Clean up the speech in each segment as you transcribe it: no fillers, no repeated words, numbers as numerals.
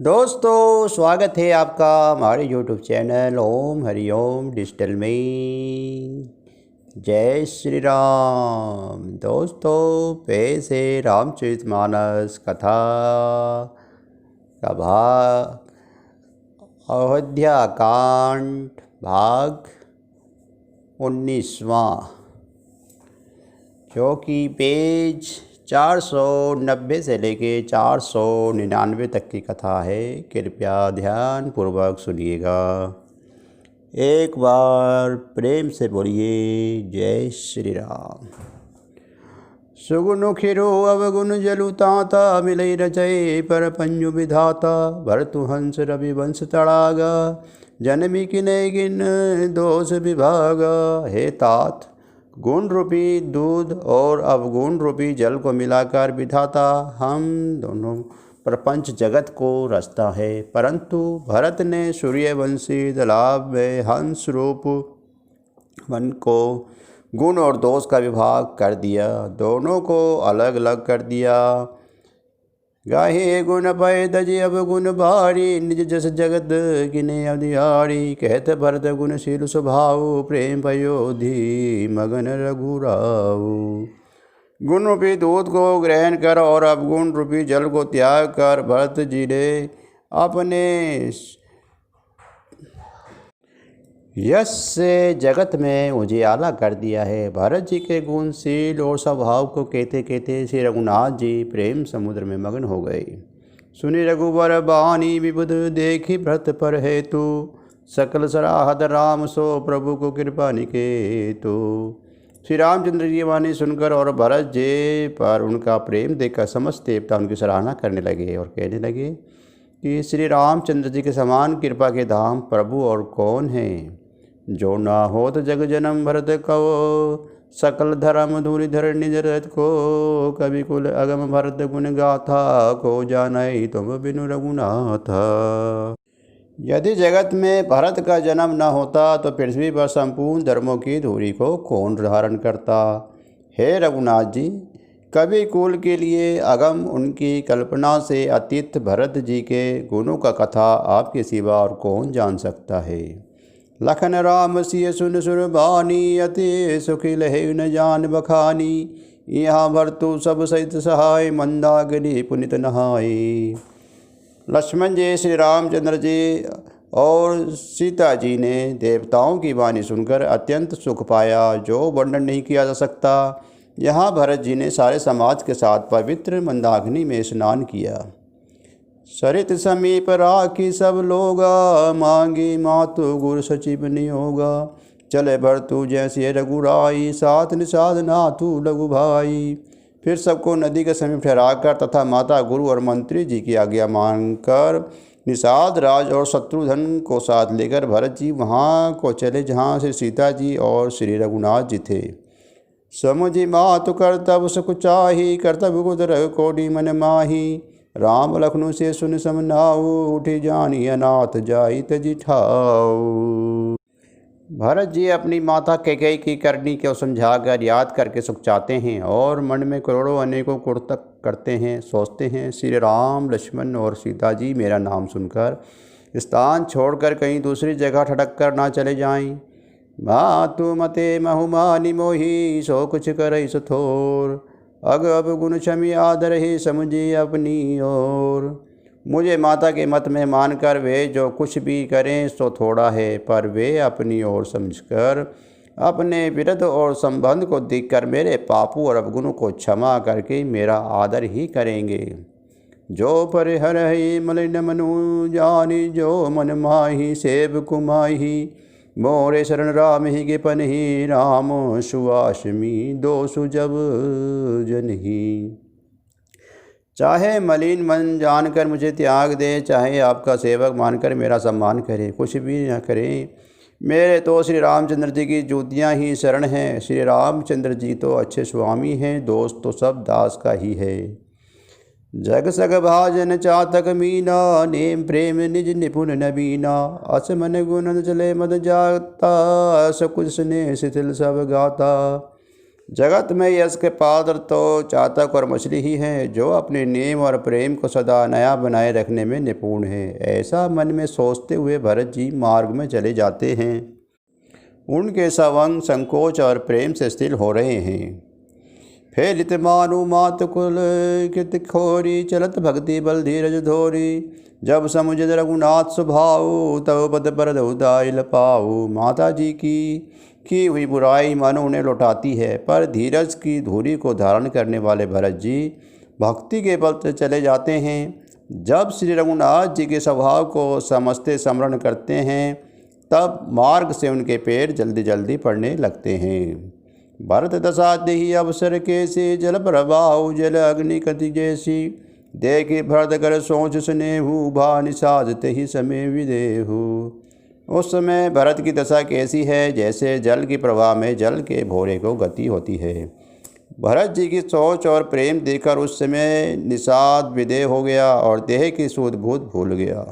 दोस्तों, स्वागत है आपका हमारे यूट्यूब चैनल ओम हरिओम डिजिटल में। जय श्री राम। दोस्तों, पेश है रामचरितमानस कथा का भाग अयोध्या कांड भाग 19वां, जो कि पेज 490 से लेके 499 तक की कथा है। कृपया ध्यान पूर्वक सुनिएगा। एक बार प्रेम से बोलिए जय श्री राम। सुगुण खिरो अवगुण जलु ताता मिलई रचय पर पंजु विधाता भरतु हंस रवि वंश तड़ागा जनमी किने गिन दोष विभागा। हे तात, गुण रूपी दूध और अवगुण रूपी जल को मिलाकर विधाता हम दोनों प्रपंच जगत को रचता है। परंतु भरत ने सूर्यवंशी तालाब में हंस रूप मन को गुण और दोष का विभाग कर दिया, दोनों को अलग अलग कर दिया। गाहे गुण पय तजी अवगुण भारी निज जस जगत गिने अवधिहारी। कहत भरत गुणशील स्वभाव प्रेम पयोधि मगन रघुराऊ। गुण रूपी दूध को ग्रहण कर और अवगुण रूपी जल को त्याग कर भरत जी ने अपने यश से जगत में उजियाला कर दिया है। भरत जी के गुणशील और स्वभाव को कहते कहते श्री रघुनाथ जी प्रेम समुद्र में मग्न हो गए। सुनि रघुवर बानी विबुध देखी भरत पर हेतु सकल सराहत राम सो प्रभु को कृपा निकेतु। श्री रामचंद्र की वाणी सुनकर और भरत जी पर उनका प्रेम देखकर समस्त देवता उनकी सराहना करने लगे और कहने लगे कि श्री रामचंद्र जी के समान कृपा के धाम प्रभु और कौन है। जो ना होत जग जन्म भरत को सकल धर्म धूलि धर निज रथ को। कवि कुल अगम भरत गुण गाथा को जानई तुम बिनु रघुनाथ। यदि जगत में भरत का जन्म न होता तो पृथ्वी पर संपूर्ण धर्मों की धूलि को कौन धारण करता। हे रघुनाथ जी, कवि कुल के लिए अगम उनकी कल्पना से अतीत भरत जी के गुणों का कथा आपके सिवा और कौन जान सकता है। लखन राम सिय सुन सुर बानी अति सुखी लहे न जान बखानी। यहाँ भरतु सब सहित सहाय मंदाग्नि पुनित नहाय। लक्ष्मण जी, श्री रामचंद्र जी और सीता जी ने देवताओं की वाणी सुनकर अत्यंत सुख पाया, जो वर्णन नहीं किया जा सकता। यहाँ भरत जी ने सारे समाज के साथ पवित्र मंदाग्नि में स्नान किया। सरित समीप राखी सब लोगा मांगी मातु गुरु सचिव नियोगा। चले भरतु जैसे रघुराई साथ निषाद नाथु लघु भाई। फिर सबको नदी के समीप ठहराकर तथा माता गुरु और मंत्री जी की आज्ञा मानकर निषाद राज और शत्रुघ्न को साथ लेकर भरत जी वहाँ को चले जहाँ से सीता जी और श्री रघुनाथ जी थे। समुझी मातु कर्तव्य सकुचाही कर्तव्य कुदर कोटि मन माही। राम लखनऊ से सुन समनाऊ उठी जानी अनाथ जाई तजी ठाऊ। भरत जी अपनी माता कैकेयी की करनी को समझाकर याद करके सुख चाहते हैं और मन में करोड़ों अनेकों कुर्तक करते हैं, सोचते हैं श्री राम लक्ष्मण और सीता जी मेरा नाम सुनकर स्थान छोड़कर कहीं दूसरी जगह ठटक कर ना चले जाएं। मातु मते महुमानी मोही सो कुछ करई सुथोर। अग अब गुण क्षमी आदर ही समझी अपनी ओर। मुझे माता के मत में मानकर वे जो कुछ भी करें सो थोड़ा है, पर वे अपनी ओर समझकर अपने विरध और संबंध को देखकर मेरे पापों और अवगुणों को क्षमा करके मेरा आदर ही करेंगे। जो परिहर ही मलिन मनु जानी जो मन माही सेव कुमाही। मोरे शरण राम ही के पन ही राम सुवासमी दोषु जब जन ही। चाहे मलिन मन जानकर मुझे त्याग दे, चाहे आपका सेवक मानकर मेरा सम्मान करे, कुछ भी न करें, मेरे तो श्री रामचंद्र जी की जूतियाँ ही शरण हैं। श्री रामचंद्र जी तो अच्छे स्वामी हैं, दोस्त तो सब दास का ही है। जग सग भाजन चातक मीना नेम प्रेम निज निपुण नबीना। असमन गुण चले मद जाता सकुच स्नेह शिथिल सब गाता। जगत में यश के पात्र तो चातक और मछली ही हैं, जो अपने नेम और प्रेम को सदा नया बनाए रखने में निपुण है। ऐसा मन में सोचते हुए भरत जी मार्ग में चले जाते हैं। उनके सब अंग संकोच और प्रेम से स्थिर हो रहे हैं। फैलित मानु मात कुल कृत खोरी, चलत भक्ति बल धीरज धोरी। जब समुझ रघुनाथ स्वभाव, तब पद पर उदाइल पाऊ। माता जी की हुई बुराई मन उन्हें लौटाती है, पर धीरज की धूरी को धारण करने वाले भरत जी भक्ति के बल से चले जाते हैं। जब श्री रघुनाथ जी के स्वभाव को समझते स्मरण करते हैं, तब मार्ग से उनके पैर जल्दी जल्दी पड़ने लगते हैं। भरत दशा देहि अवसर कैसे, जल प्रवाह जल अग्नि कति जैसी। देखे भरत कर सोच स्नेहु, भा निषाद ही समय विदेहु। उस समय भरत की दशा कैसी है, जैसे जल की प्रवाह में जल के भोरे को गति होती है। भरत जी की सोच और प्रेम देखकर उस समय निषाद विदेह हो गया और देह की सूध बूध भूल गया।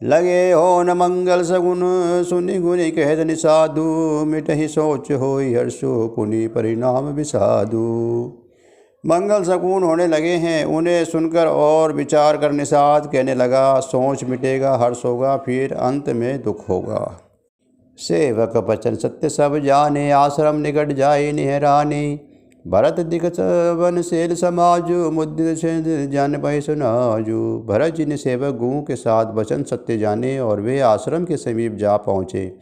लगे हो न मंगल सगुन, सुनि गुनि कहत निषादु। मिटहि सोच होई हर्षो, पुनि परिणाम विषादु। मंगल शगुन होने लगे हैं, उन्हें सुनकर और विचार कर निषाद कहने लगा, सोच मिटेगा, हर्ष होगा, फिर अंत में दुख होगा। सेवक बचन सत्य सब जाने, आश्रम निकट जाए निहराने। भरत दिगत वन सेल समाजु, मुद्रित जान पै सुनाजु। भरत जी ने सेवक गुह के साथ वचन सत्य जाने और वे आश्रम के समीप जा पहुँचे।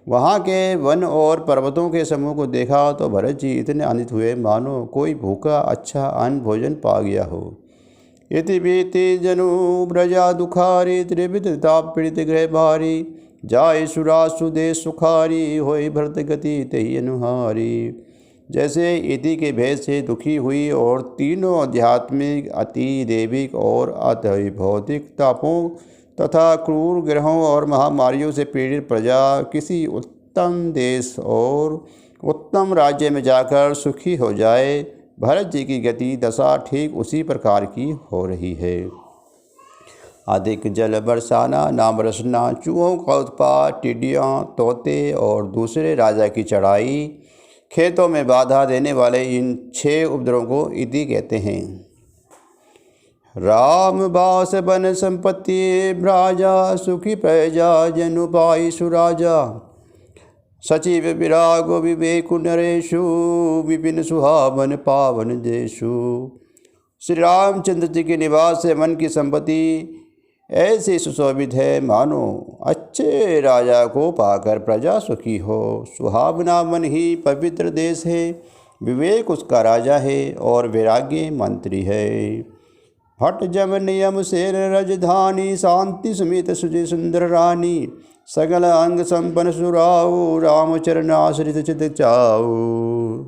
वहाँ के वन और पर्वतों के समूह को देखा तो भरत जी इतने आनंदित हुए मानो कोई भूखा अच्छा अन्न भोजन पा गया हो। इति बीति जनु ब्रजा दुखारी, त्रिविध ताप पीड़ित गृह भारी। जाय सुरासु देश सुखारी, होई भरत गति तही अनुहारी। जैसे इति के भेद से दुखी हुई और तीनों आध्यात्मिक, अति दैविक और अति भौतिक तापों तथा क्रूर ग्रहों और महामारियों से पीड़ित प्रजा किसी उत्तम देश और उत्तम राज्य में जाकर सुखी हो जाए, भरत जी की गति दशा ठीक उसी प्रकार की हो रही है। अधिक जल बरसाना, ना बरसना, चूहों का उत्पात, टिड्डियाँ, तोते और दूसरे राजा की चढ़ाई, खेतों में बाधा देने वाले इन 6 उपद्रवों को इति कहते हैं। राम बास बन संपत्ति भ्राजा, सुखी प्रजा जनु पाई सुराजा। सचिव विराग विवेक नरेशु, विपिन सुहावन पावन देशु। श्री रामचंद्र जी के निवास से मन की संपत्ति ऐसी सुशोभित है मानो अच्छे राजा को पाकर प्रजा सुखी हो। सुहावना मन ही पवित्र देश है, विवेक उसका राजा है और वैराग्य मंत्री है। हट जम नियम शेर रजधानी, शांति समेत सुजय सुंदर रानी। सगल अंग संपन्न सुराऊ, रामचरण आश्रित चित चाऊ।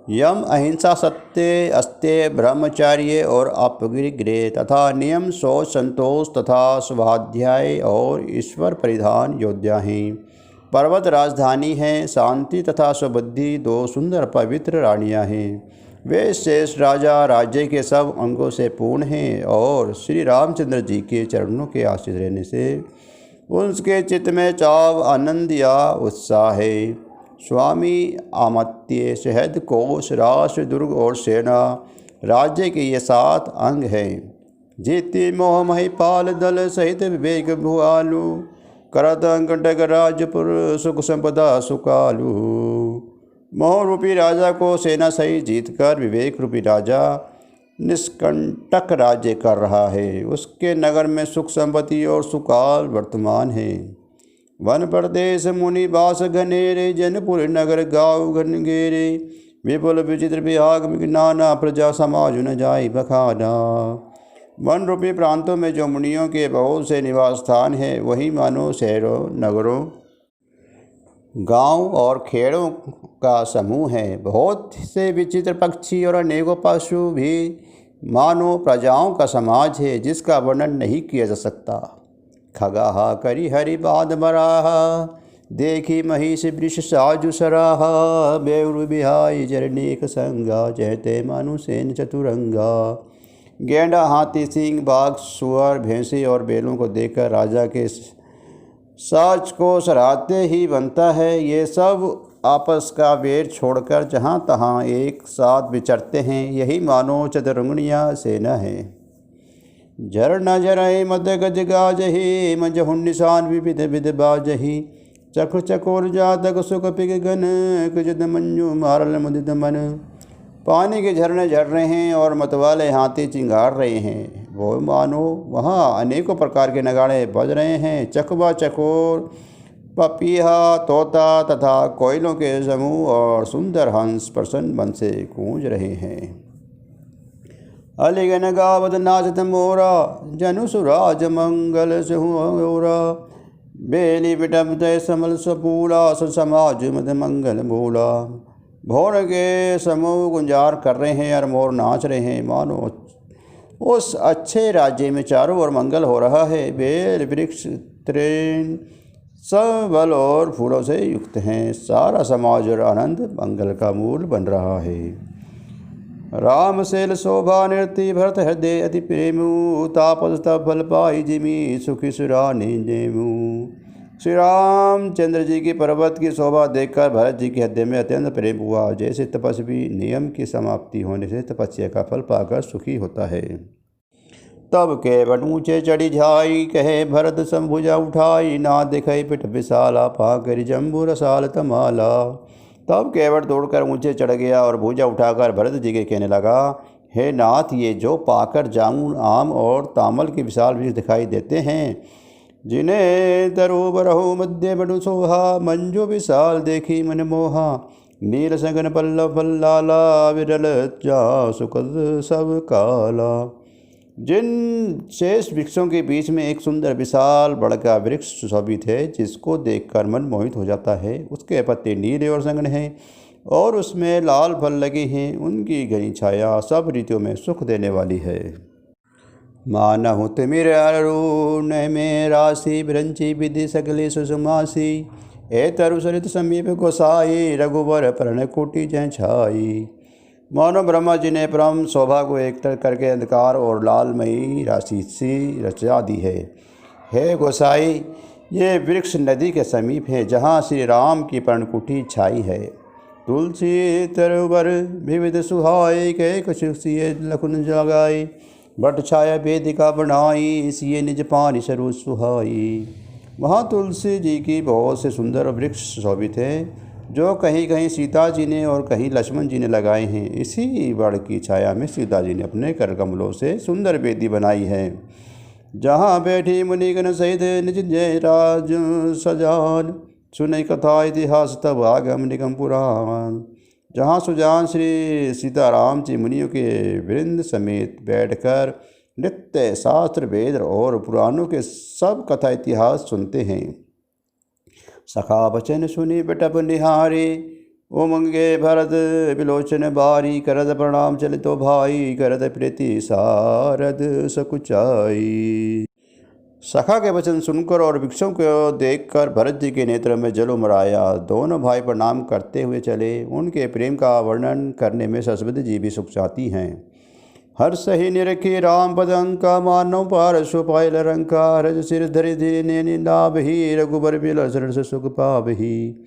यम अहिंसा सत्य अस्त्य ब्रह्मचार्य और अपरिग्रह तथा नियम सोच संतोष तथा स्वाध्याय और ईश्वर परिधान योद्धा हैं। पर्वत राजधानी है, शांति तथा स्वबुद्धि 2 सुंदर पवित्र रानियां हैं। वे शेष राजा राज्य के सब अंगों से पूर्ण हैं और श्री रामचंद्र जी के चरणों के आश्रित रहने से उसके चित्त में चाव आनंद या उत्साह है। स्वामी आमत्य शहद कोश राष्ट्र दुर्ग और सेना राज्य के ये 7 अंग हैं। जीति मोह महिपाल दल सहित विवेक भुआलु, करत कंटक राजपुर सुख संपदा सुकालु। मोह रूपी राजा को सेना सहित जीतकर विवेक रूपी राजा निष्कंटक राज्य कर रहा है। उसके नगर में सुख संपत्ति और सुकाल वर्तमान है। वन प्रदेश मुनि बास घनेरे, जनपुर नगर गाँव घनघेरे। विपुल विचित्र विहाग नाना, प्रजा समाज न जाई बखाना। वन रूपी प्रांतों में जो मुनियों के बहुत से निवास स्थान हैं, वही मानो शहरों नगरों गांव और खेड़ों का समूह है। बहुत से विचित्र पक्षी और अनेकों पशु भी मानो प्रजाओं का समाज है, जिसका वर्णन नहीं किया जा सकता। खगाहा करी हरि बाद बराहा, देखी महिष वृष साजु सराहा। बेउर बिहाई जरनेक संगा, जहते मानुसेन चतुरंगा। गेंडा हाथी सिंह बाघ सुअर भैंसे और बैलों को देखकर राजा के साज को सराहते ही बनता है। ये सब आपस का वेर छोड़कर जहाँ तहाँ एक साथ विचरते हैं, यही मानो चतुरंगनिया सेना है। झर न झरय मद गज गाजहि, मंजहुन निशान विविध विध बाजहि। चख चकोर जातक सुख पिग गन, कुजद मंजू मारल मुदित मन। पानी के झरने झर रहे हैं और मतवाले हाथी चिंगार रहे हैं, वो मानो वहाँ अनेकों प्रकार के नगाड़े बज रहे हैं। चकवा चकोर, पपीहा, तोता तथा कोयलों के समूह और सुंदर हंस प्रसन्न मन से गूंज रहे हैं। अलिगन गावत नाचत मोरा, जनु सुराज मंगल सुहोरा। बेली बिटम जय समल सपूला, समाज मद मंगल मूला। भोर के समूह गुंजार कर रहे हैं और मोर नाच रहे हैं, मानो उस अच्छे राज्य में चारों ओर मंगल हो रहा है। बेल वृक्ष तृण सब बल और फूलों से युक्त हैं, सारा समाज और आनंद मंगल का मूल बन रहा है। राम सेल शोभा नृत्य भरत हृदय अति प्रेमु, तापस तप फल पाई जिमी सुखी सुरानी नेमु। श्री रामचंद्र जी की पर्वत की शोभा देखकर भरत जी के हृदय में अत्यंत प्रेम हुआ। जैसे तपस्वी नियम की समाप्ति होने से तपस्या का फल पाकर सुखी होता है। तब केवट ऊँचे चढ़ी झाई, कहे भरत संभुजा उठाई। ना दिखाई पिठ विशाला, पाकर जम्बू रसाल तमाला। तब केवट दौड़कर ऊँचे चढ़ गया और भुजा उठाकर भरत जी के कहने लगा, हे नाथ, ये जो पाकर जामुन आम और तामल के विशाल वृक्ष दिखाई देते हैं, जिन्हें तरु बरहु मध्य बडु सोहा। मंजू विशाल देखी मन मोहा, नील सगन पल्लव पल्लाला। विरल जा सुखद सब काला। जिन शेष वृक्षों के बीच में एक सुंदर विशाल बड़का वृक्ष सुशोभित है, जिसको देखकर मन मोहित हो जाता है। उसके पत्ते नीले और संघन हैं और उसमें लाल फल लगे हैं। उनकी घनी छाया सब ऋतुओं में सुख देने वाली है। मानहु तिमिर अरुण में राशि, विरंची विधि सकले सुषमासी। ए तरु सरित समीप गोसाई, रघुवर पर्ण कोटि जय छाई। मानो ब्रह्मा जी ने परम शोभा को एकत्र करके अंधकार और लालमयी राशि सी रचा दी है। हे गोसाई, ये वृक्ष नदी के समीप है, जहाँ श्री राम की पर्णकुटी छाई है। तुलसी तरुवर विविध सुहाई, के कुछ सिए लखुन जगाई। बट छाया वेदिका बनाई, सिए निज पानी सरू सुहाई। वहाँ तुलसी जी की बहुत से सुंदर वृक्ष शोभित हैं, जो कहीं कहीं सीता जी ने और कहीं लक्ष्मण जी ने लगाए हैं। इसी वड़ की छाया में सीता जी ने अपने कर कमलों से सुंदर वेदी बनाई है, जहाँ बैठी मुनिगण सहित निज जय राज सजान। सुनई कथा इतिहास तब आगम निगम पुराण। जहाँ सुजान श्री सीताराम जी मुनियों के वृंद समेत बैठकर नित्य शास्त्र वेद और पुराणों के सब कथा इतिहास सुनते हैं। सखा बचन सुनी बिटप निहारे, उमंगे भरत विलोचन बारी। करद प्रणाम चलितो भाई, करद प्रीति सारद सकुचाई। सखा के वचन सुनकर और वृक्षों को देखकर भरत जी के नेत्र में जल उमड़ आया। दोनों भाई प्रणाम करते हुए चले। उनके प्रेम का वर्णन करने में सरस्वती जी भी सुख चाहती हैं। हर सही निरखी राम पदंका, मानव पार सुपायल रंका। रज सिर धरि धीरे नाभि, रघुबर बिलसर से सुख पावही।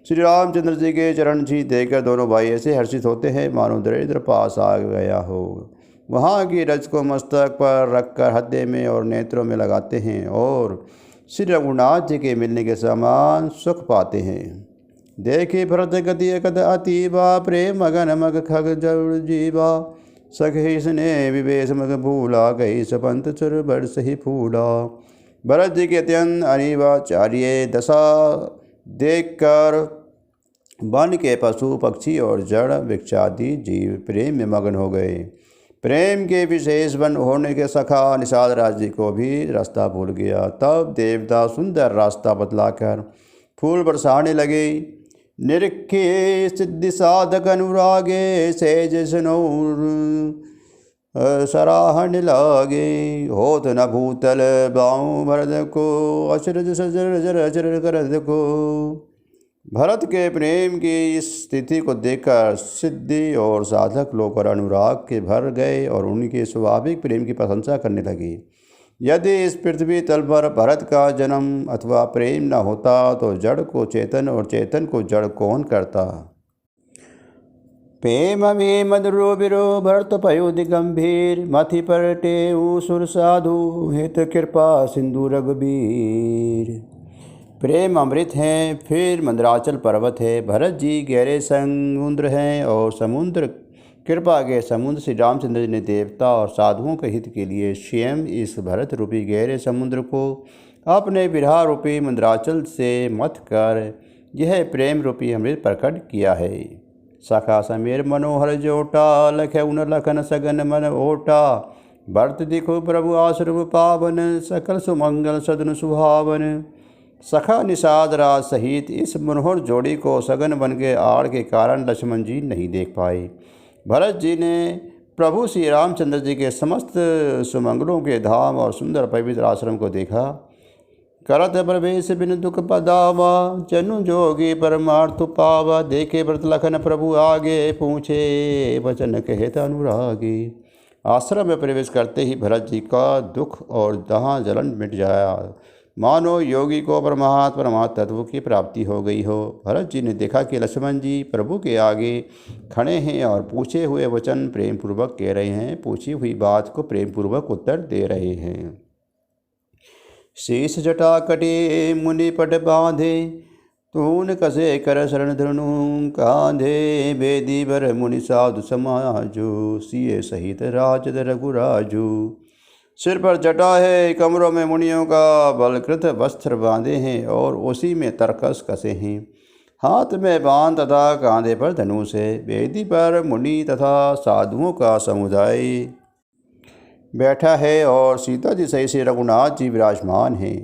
श्री रामचंद्र जी के चरण जी देखकर दोनों भाई ऐसे हर्षित होते हैं, मानो दरिद्र पास आ गया हो। वहाँ की रज को मस्तक पर रखकर हृदय में और नेत्रों में लगाते हैं और श्री रघुनाथ जी के मिलने के समान सुख पाते हैं। देखे भरत गति कद अतीबा, प्रेम मगन मग खग जड़ जीवा। सखी स्नेह विवेश मग भूला, गई सपंत चुर बरस ही फूला। भरत जी के अत्यंत अनिवाचार्य दशा देखकर वन के पशु पक्षी और जड़ वृक्षादि जीव प्रेम में मगन हो गए। प्रेम के विशेष वन होने के सखा निषाद राज जी को भी रास्ता भूल गया। तब देवता सुंदर रास्ता बतलाकर फूल बरसाने लगे। निरखे सिद्धि साधक अनुरागे, सेज सनौर सराहन लागे। होत न भूतल बाऊ भरत को, अचरज सजर जर अचर करद को। भरत के प्रेम की इस स्थिति को देखकर सिद्धि और साधक लोग और अनुराग के भर गए और उनके स्वाभाविक प्रेम की प्रशंसा करने लगे। यदि इस पृथ्वी तल पर भरत का जन्म अथवा प्रेम न होता तो जड़ को चेतन और चेतन को जड़ कौन करता। प्रेम में मधुरो बिरो भरत पयो दिगंभीर मथि पर टेऊ सुर साधु हित कृपा सिंधु रघुबीर। प्रेम अमृत है फिर मंदराचल पर्वत है, भरत जी गहरे समुद्र हैं और समुद्र कृपा के समुद्र श्री रामचंद्र जी ने देवता और साधुओं के हित के लिए स्वयं इस भरत रूपी गहरे समुद्र को अपने विरह रूपी मंदराचल से मथ कर यह प्रेम रूपी अमृत प्रकट किया है। सखा समीर मनोहर जोटा लख उन लखन सगन मन ओटा, भरत दिखो प्रभु आश्रम पावन सकल सुमंगल सदन सुहावन। सखा निषाद राज सहित इस मनोहर जोड़ी को सघन वन के आड़ के कारण लक्ष्मण जी नहीं देख पाए। भरत जी ने प्रभु श्री रामचंद्र जी के समस्त सुमंगलों के धाम और सुंदर पवित्र आश्रम को देखा। करत प्रवेश बिन दुख पदावा जनु जोगी परमार्थ पावा, देखे व्रत लखन प्रभु आगे पूछे वचन कहत अनुरागी। आश्रम में प्रवेश करते ही भरत जी का दुख और दहा जलन मिट जाया, मानो योगी को परमात्मा तत्व की प्राप्ति हो गई हो। भरत जी ने देखा कि लक्ष्मण जी प्रभु के आगे खड़े हैं और पूछे हुए वचन प्रेम पूर्वक कह रहे हैं, पूछी हुई बात को प्रेम पूर्वक उत्तर दे रहे हैं। शीश जटा कटे मुनि पट बांधे, तून कसे कर शरण धनु कांधे। बेदी बर मुनि साधु समाजो, सिए सहित राजद रघुराजू। सिर पर जटा है, कमरों में मुनियों का बलकृत वस्त्र बांधे हैं और उसी में तरकस कसे हैं। हाथ में बाण तथा कांधे पर धनुष है। वेदी पर मुनि तथा साधुओं का समुदाय बैठा है और सीता जी सही से रघुनाथ जी विराजमान हैं।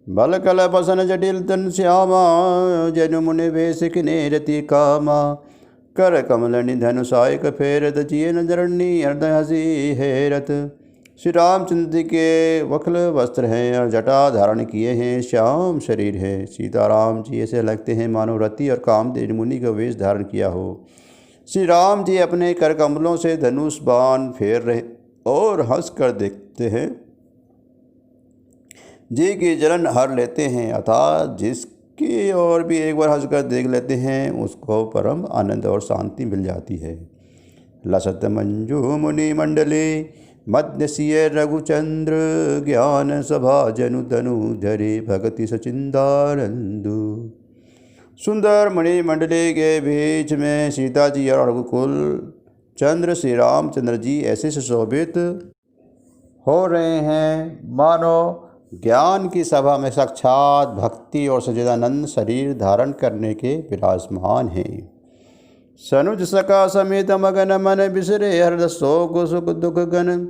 बल कल बसन जटिल तन श्यामा, जनु मुनि वेश किने रति कामा। कर कमल निधन सायक फेरत, जिये नजरणी हृदय हसी हेरत। श्री रामचंद्र जी के वक्ल वस्त्र हैं और जटा धारण किए हैं, श्याम शरीर है। सीताराम जी ऐसे लगते हैं मानो रति और कामदेव मुनि का वेश धारण किया हो। श्री राम जी अपने कर कमलों से धनुष बाण फेर रहे और हंस कर देखते हैं, जी की जलन हर लेते हैं, अर्थात जिसकी और भी एक बार हंस कर देख लेते हैं उसको परम आनंद और शांति मिल जाती है। लसत मंजू मुनि मंडली, मध्य सिय रघुचंद्र। ज्ञान सभा जनु तनु धरे, भगति सचिंदानंदु। सुंदर मणि मंडली के बीच में सीता जी और रघुकुल चंद्र श्री रामचंद्र जी ऐसे सुशोभित हो रहे हैं मानो ज्ञान की सभा में साक्षात भक्ति और सच्चिदानंद शरीर धारण करने के विराजमान हैं। सनुज सका समेत मगन मन, बिसरे हृदय शोक सुख दुख गन।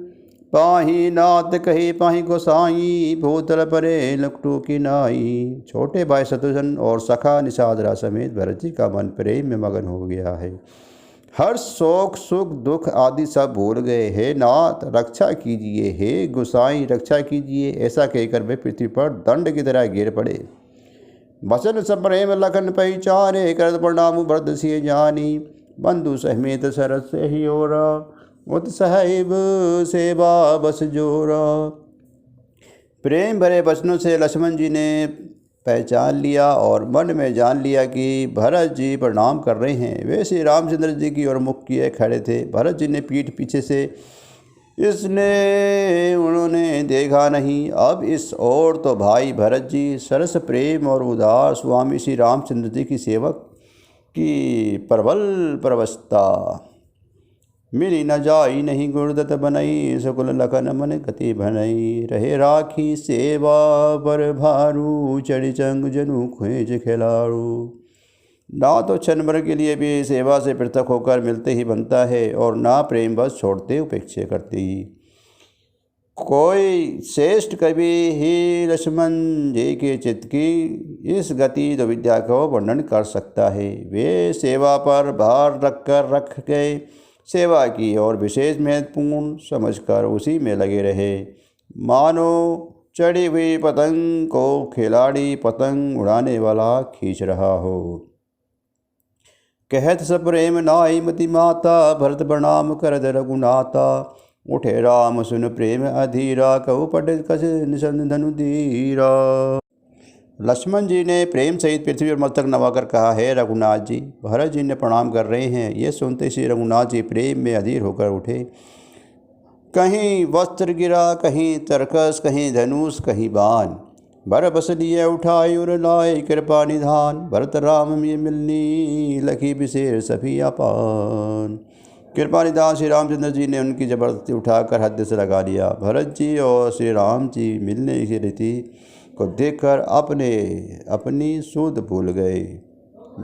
पाही नाथ कही पाही गोसाई, भूतल परे लकटू की नाई। छोटे भाई शत्रुघ्न और सखा निषादरा समेत भरत जी का मन प्रेम में मगन हो गया है। हर शोक सुख दुख आदि सब भूल गए। हे नाथ रक्षा कीजिए, हे गोसाई रक्षा कीजिए, ऐसा कहकर वे पृथ्वी पर दंड की तरह गिर पड़े। बसन सप्रेम लखन पहचाने, करत प्रणाम भरत सिय जानी। बंधु समेत सरस ही ओरा, मुत साहिब सेवा बस जोरा। प्रेम भरे वचनों से लक्ष्मण जी ने पहचान लिया और मन में जान लिया कि भरत जी प्रणाम कर रहे हैं। वे श्री रामचंद्र जी की ओर मुख किए खड़े थे। भरत जी ने पीठ पीछे से इसने उन्होंने देखा नहीं। अब इस ओर तो भाई भरत जी सरस प्रेम और उदार स्वामी श्री रामचंद्र जी की सेवक की प्रबल प्रवस्था। मिली न जाई नहीं गुरुदत्त बनई, सकुल लखन मन गति भनई। रहे राखी सेवा पर भारू, चढ़ी चंग जनु खोज खिलाड़ू। ना तो क्षण भर के लिए भी सेवा से पृथक होकर मिलते ही बनता है और ना प्रेम बस छोड़ते उपेक्षा करते ही। कोई श्रेष्ठ कवि ही लक्ष्मण जी के चित्त की इस गति तो विद्या को वर्णन कर सकता है। वे सेवा पर भार रख गए, सेवा की और विशेष महत्वपूर्ण समझकर उसी में लगे रहे, मानो चढ़ी हुई पतंग को खिलाड़ी पतंग उड़ाने वाला खींच रहा हो। कहत सप्रेम नाई मति माता, भरत प्रणाम करद रघुनाथा। उठे राम सुन प्रेम अधीरा, कहु पट कस निषद धनु धीरा। लक्ष्मण जी ने प्रेम सहित पृथ्वी पर मस्तक नवाकर कहा, है रघुनाथ जी। भरत जी ने प्रणाम कर रहे हैं। ये सुनते श्री रघुनाथ जी प्रेम में अधीर होकर उठे। कहीं वस्त्र गिरा, कहीं तरकस, कहीं धनुष, कहीं बाण। भर बस लिए उठाई और लाए कृपा निधान। भरत राम ये मिलनी, लखी बिसेर सभी अपान। कृपा निधान श्री रामचंद्र जी ने उनकी जबरदस्ती उठाकर हद से लगा लिया। भरत जी और श्री राम जी मिलने की रीति को देखकर अपनी सुध भूल गए।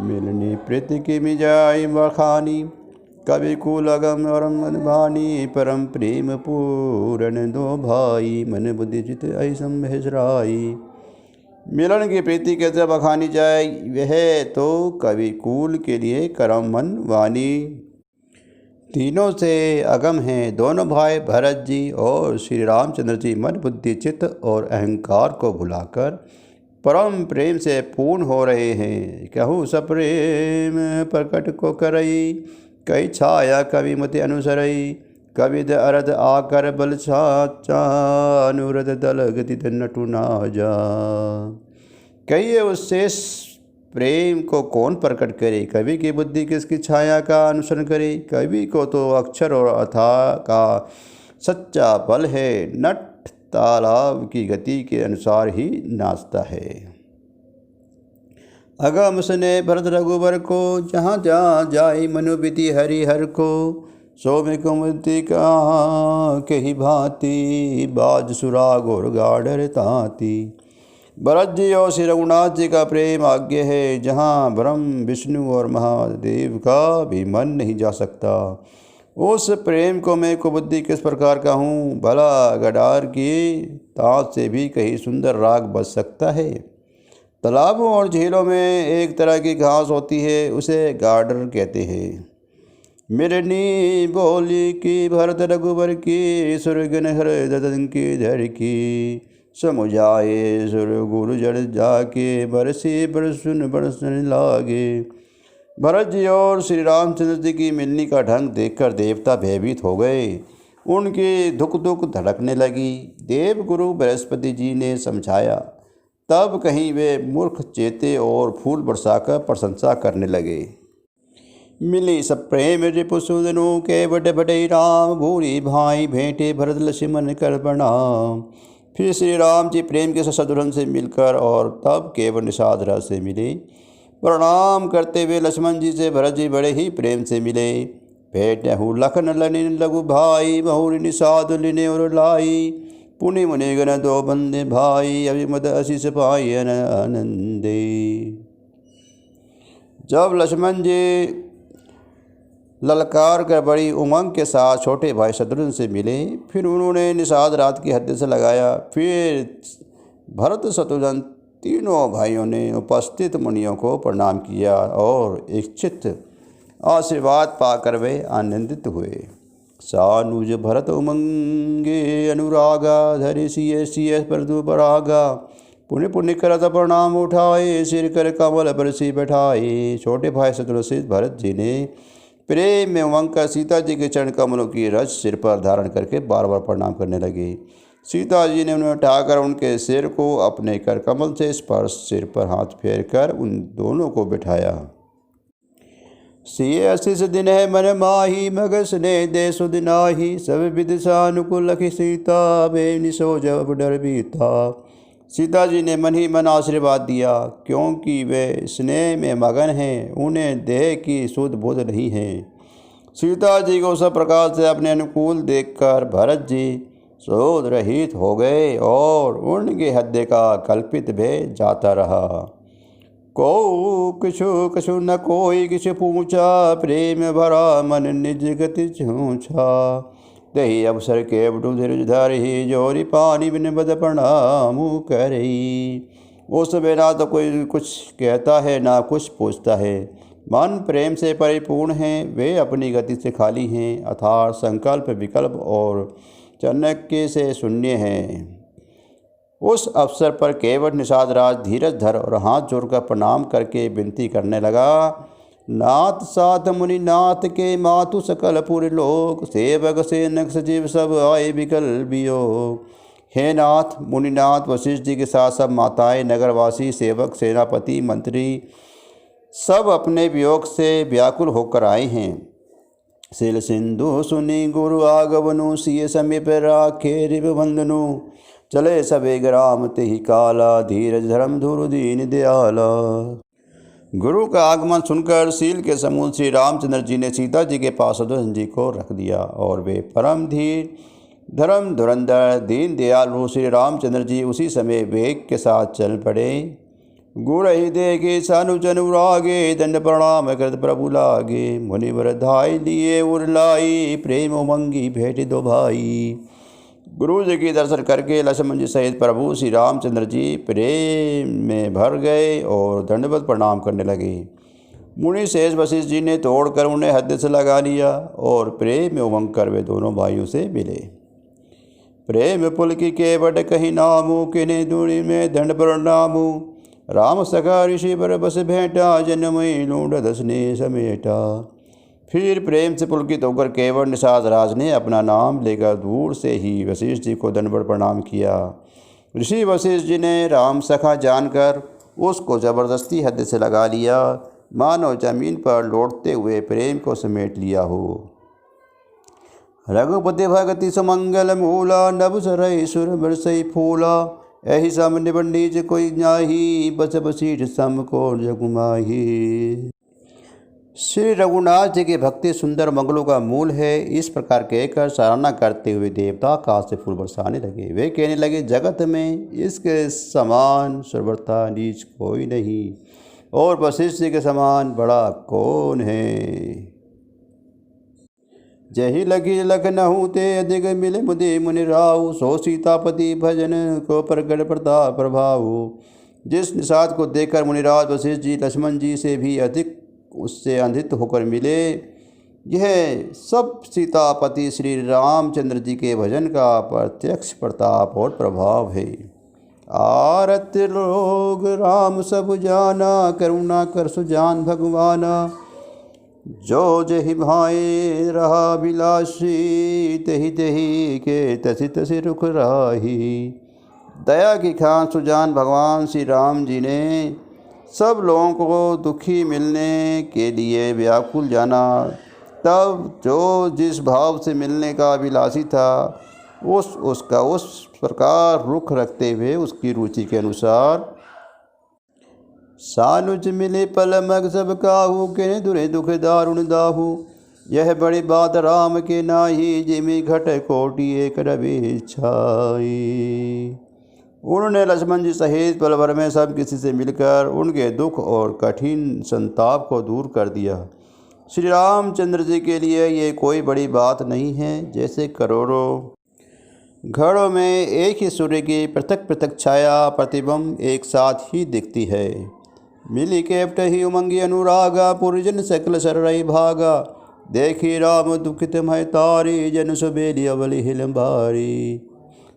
मिलनी प्रीति की मिजाई बखानी, कवि कुल अगम और मन भानी। परम प्रेम पूरन दो भाई, मन बुद्धि चित ऐसम महेशराई। मिलन की प्रीति कैसे बखानी जाए, वह तो कवि कुल के लिए करम मन वाणी। तीनों से अगम हैं दोनों भाई भरत जी और श्री रामचंद्र जी। मन बुद्धि चित्त और अहंकार को भुलाकर परम प्रेम से पूर्ण हो रहे हैं। कहूँ सप्रेम प्रकट को करई, कई छाया कवि मति अनुसरई। कविद अरद आकर बल साचा, अनुरद दल गति नटु ना जा। कहिए उससे प्रेम को कौन प्रकट करे, कवि की बुद्धि किसकी छाया का अनुसरण करे। कवि को तो अक्षर और अथा का सच्चा बल है, नट तालाब की गति के अनुसार ही नाचता है। अगम सुने भरत रघुवर को, जहाँ जहाँ जाई मनुविधि हरिहर को। सोम कुमति का कही भांति, बाज सुराग और गाढ़र तांति। भरत जी और श्री रघुनाथ जी का प्रेम आज्ञ है, जहाँ ब्रह्म विष्णु और महादेव का भी मन नहीं जा सकता। उस प्रेम को मैं कुबुद्धि किस प्रकार का हूँ, भला गडार की ताश से भी कहीं सुंदर राग बज सकता है। तालाबों और झीलों में एक तरह की घास होती है, उसे गार्डर कहते हैं। मिलनी बोली की भरत रघुवर की, सुरगन हृदय की धर की। समुझाए सुर गुरु जड़ जाके, बरसे बरसन लागे। भरत जी और श्री रामचंद्र जी की मिलनी का ढंग देखकर देवता भयभीत हो गए। उनकी धुक धुक धड़कने लगी। देव गुरु बृहस्पति जी ने समझाया, तब कहीं वे मूर्ख चेते और फूल बरसाकर प्रशंसा करने लगे। मिली सब प्रेम रिपुसुदनु के बटे बटे राम, भूरी भाई भेंटे भरत लक्ष्मण कर प्रणाम। फिर श्री राम जी प्रेम के सदुरन से मिलकर और तब केवल निषाद रस से मिले। प्रणाम करते हुए लक्ष्मण जी से भरत जी बड़े ही प्रेम से मिले। भेंट हूँ लखन लनिन लघु भाई, बहुरी निषाद लिने और लाई। पुनि मुनि गण दो बंदे भाई, अभिमद आशीष पाई आनंदे। जब लक्ष्मण जी ललकार कर बड़ी उमंग के साथ छोटे भाई शत्रुघ्न से मिले, फिर उन्होंने निषाद रात की हद से लगाया। फिर भरत शत्रुघ्न तीनों भाइयों ने उपस्थित मुनियों को प्रणाम किया और इच्छित आशीर्वाद पाकर वे आनंदित हुए। सानुज भरत उमंगे अनुरागा, धरि सिय सिय परदु परागा। पुण्य पुण्य करत प्रणाम उठाए, सिर कर कमल पर सी बैठाए। छोटे भाई शत्रुघ्न से भरत जी ने प्रेम में उमंग कर सीता जी के चरण कमलों की रज सिर पर धारण करके बार बार प्रणाम करने लगे। सीता जी ने उन्हें उठाकर उनके सिर को अपने कर कमल से स्पर्श, सिर पर हाथ फेर कर उन दोनों को बिठाया। सिय आशीष दिन है मन माही, मगस ने दे सुध नाही। सब विदिशा अनुकूल लखी सीता, बेनि सो जब डर बीता। सीता जी ने मन ही मन आशीर्वाद दिया, क्योंकि वे स्नेह में मगन हैं, उन्हें देह की सुध बोध नहीं है। सीता जी को सब प्रकार से अपने अनुकूल देखकर भरत जी शोध रहित हो गए और उनके हृदय का कल्पित भय जाता रहा। को किछु कछु न कोई किछु पूछा, प्रेम भरा मन निज गति छूछा। दही अवसर के बटु धीरज धारी, जोरी पानी बिन बद प्रणाम करई। उस समय ना तो कोई कुछ कहता है ना कुछ पूछता है। मन प्रेम से परिपूर्ण हैं, वे अपनी गति से खाली हैं, अर्थात संकल्प विकल्प और चाणक्य से शून्य हैं। उस अवसर पर केवट निषाद राज धीरज धर और हाथ जोड़कर प्रणाम करके विनती करने लगा, नाथ साथ मुनि नाथ के मातु सकल पुर लोक, सेवक सेनक सचिव सब आए विकल वियोग। हे नाथ मुनिनाथ वशिष्ठ जी के साथ सब माताएं, नगरवासी, सेवक, सेनापति, मंत्री सब अपने वियोग से व्याकुल होकर आए हैं। शिल सिंधु सुनि गुरु आगवनु, सिय समीप राखे रिव बंधनु। चले सबे ग्राम तेहि काला, धीरज धर्म धुरु दीन दयाला। गुरु का आगमन सुनकर सील के समूह श्री रामचंद्र जी ने सीता जी के पास शत्रुघ्न जी को रख दिया और वे परम धीर धर्म धुरंधर दीन दयालु श्री रामचंद्र जी उसी समय वेग के साथ चल पड़े। गुर ही देखे सानुज अनुरागे, दंड प्रणाम कृत प्रभु लागे। मुनिवर धाय लिए उरलाई, प्रेम उमंगी भेट दो भाई। गुरु जी के दर्शन करके लक्ष्मण जी सहित प्रभु श्री रामचंद्र जी प्रेम में भर गए और दंडवत प्रणाम करने लगे। मुनि शेष वशिष्ठ जी ने तोड़कर उन्हें हद से लगा लिया और प्रेम में उमंग कर वे दोनों भाइयों से मिले। प्रेम पुलकी केवट कहीं नामू, किन्हीं दूरी में दंड प्रणामू। राम सखा ऋषि पर बस भेंटा, जन्मयी लूढ़ दसने समेटा। फिर प्रेम से पुलकित होकर केवट निषाद राज ने अपना नाम लेकर दूर से ही वशिष्ठ जी को दंडवत प्रणाम किया। ऋषि वशिष्ठ जी ने राम सखा जानकर उसको जबरदस्ती हद से लगा लिया, मानो जमीन पर लौटते हुए प्रेम को समेट लिया हो। रघुपति भगति सुमंगल मूला, नभ सरई सुर बरसई फूला। एहि सम निबंडीज कोई नाही, बस बसीठ सम को जगुमाही। श्री रघुनाथ जी की भक्ति सुंदर मंगलों का मूल है। इस प्रकार कहकर सराहना करते हुए देवता आकाश से फूल बरसाने लगे। वे कहने लगे, जगत में इसके समान सुरवरता नीच कोई नहीं, और वशिष्ठ जी के समान बड़ा कौन है। जही लगी लखनऊ ते अधिक मिले मुदे मुनि राव, सो सीतापति भजन को प्रगट प्रताप प्रभाव। जिस निषाद को देखकर मुनिराज वशिष्ठ जी लक्ष्मण जी से भी अधिक उससे अंधित होकर मिले, यह सब सीतापति श्री रामचंद्र जी के भजन का प्रत्यक्ष प्रताप और प्रभाव है। आरत लोग राम सब जाना, करुणा कर सुजान भगवाना। जो जहि भाए रहा विलासी, तहि तहि के तसि तसि रुख राही। दया की खान सुजान भगवान श्री राम जी ने सब लोगों को दुखी मिलने के लिए व्याकुल जाना। तब जो जिस भाव से मिलने का अभिलाषी था, उसका उस प्रकार रुख रखते हुए उसकी रुचि के अनुसार सानुज मिले पल मग सब काहू, के दुरे दुख दारुण दाहू। यह बड़ी बात राम के नाही, जिमि घट कोटि एक रवि छाई। उन्होंने लक्ष्मण जी सहित पल भर में सब किसी से मिलकर उनके दुख और कठिन संताप को दूर कर दिया। श्री रामचंद्र जी के लिए ये कोई बड़ी बात नहीं है। जैसे करोड़ों घड़ों में एक ही सूर्य की पृथक पृथक छाया प्रतिबिंब एक साथ ही दिखती है। मिली केवट ही उमंगी अनुरागा, पुरजन सकल सरई भागा। देखी राम दुखित मह तारी, जन सुबेली अवली हिलंबारी।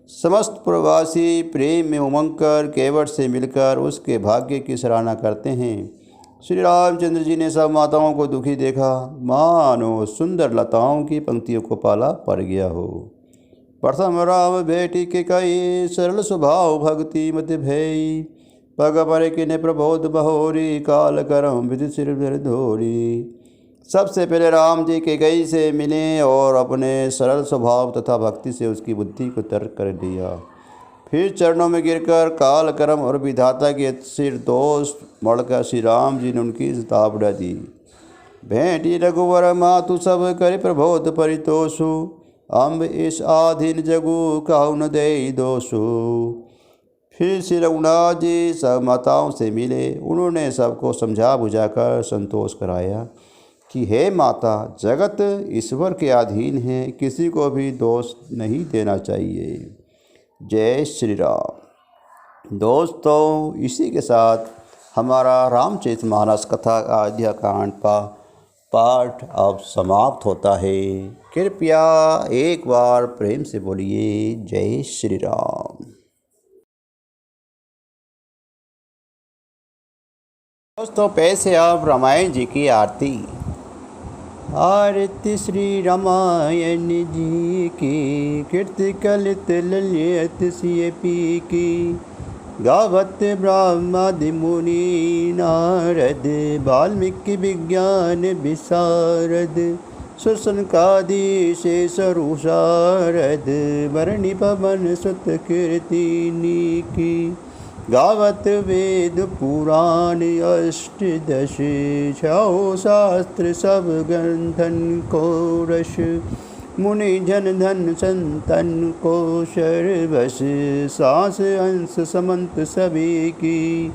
समस्त प्रवासी प्रेम में उमंग कर केवट से मिलकर उसके भाग्य की सराहना करते हैं। श्री रामचंद्र जी ने सब माताओं को दुखी देखा, मानो सुंदर लताओं की पंक्तियों को पाला पड़ गया हो। प्रथम राम बेटी के कई, सरल स्वभाव भक्ति मत भई। पग पर किने प्रबोध बहोरी, काल करम विधि सिर धोरी। सबसे पहले राम जी के गई से मिले और अपने सरल स्वभाव तथा भक्ति से उसकी बुद्धि को तर्क कर दिया। फिर चरणों में गिरकर काल कर्म और विधाता के सिर दोष मड़कर श्री राम जी ने उनकी ताबड़ा दी। भेंटी रघुवर मातु सब कर प्रबोध परितोषु, अम्ब इस आधीन जगु काहु न दे दोषु। फिर श्री रघुनाथ जी सब माताओं से मिले। उन्होंने सबको समझा बुझाकर संतोष कराया कि हे माता, जगत ईश्वर के अधीन है, किसी को भी दोष नहीं देना चाहिए। जय श्री राम। दोस्तों, इसी के साथ हमारा रामचरितमानस कथा का अयोध्याकांड पाठ अब समाप्त होता है। कृपया एक बार प्रेम से बोलिए जय श्री राम। दोस्तों पैसे अब रामायण जी की आरती। आरती श्री रामायण जी की, कीर्ति कलित ललित सिय पी की। गावत ब्रह्मादि मुनि नारद, वाल्मीकि विज्ञान विशारद। सुसनकादि शेष शारद, वरणी पवन सुत कीर्तिनी की। गावत वेद पुराण अष्टदश, छौ शास्त्र सब ग्रंथन को रस। मुनि जन धन संतन को सर्वस, सांस अंश समंत सभी की।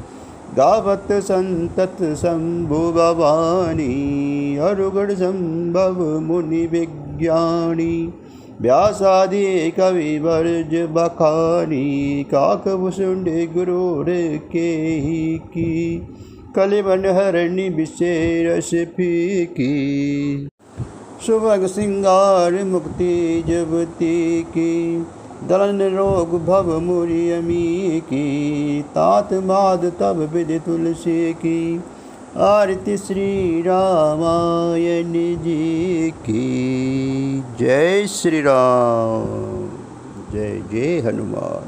गावत संतत शंभु भवानी, अरुगण संभव मुनि विज्ञानी। व्यासादि कवि वर्ज बखानी, काकभूषुंड गुरुर के की। कलिबन हरणी विशेष फीकी, सुभग सिंगार मुक्ति जबती की। दलन रोग भव मुरि अमी की, तात माद तब विधि तुलसी की। आरती श्री रामायण जी की। जय श्री राम, जय जय हनुमान।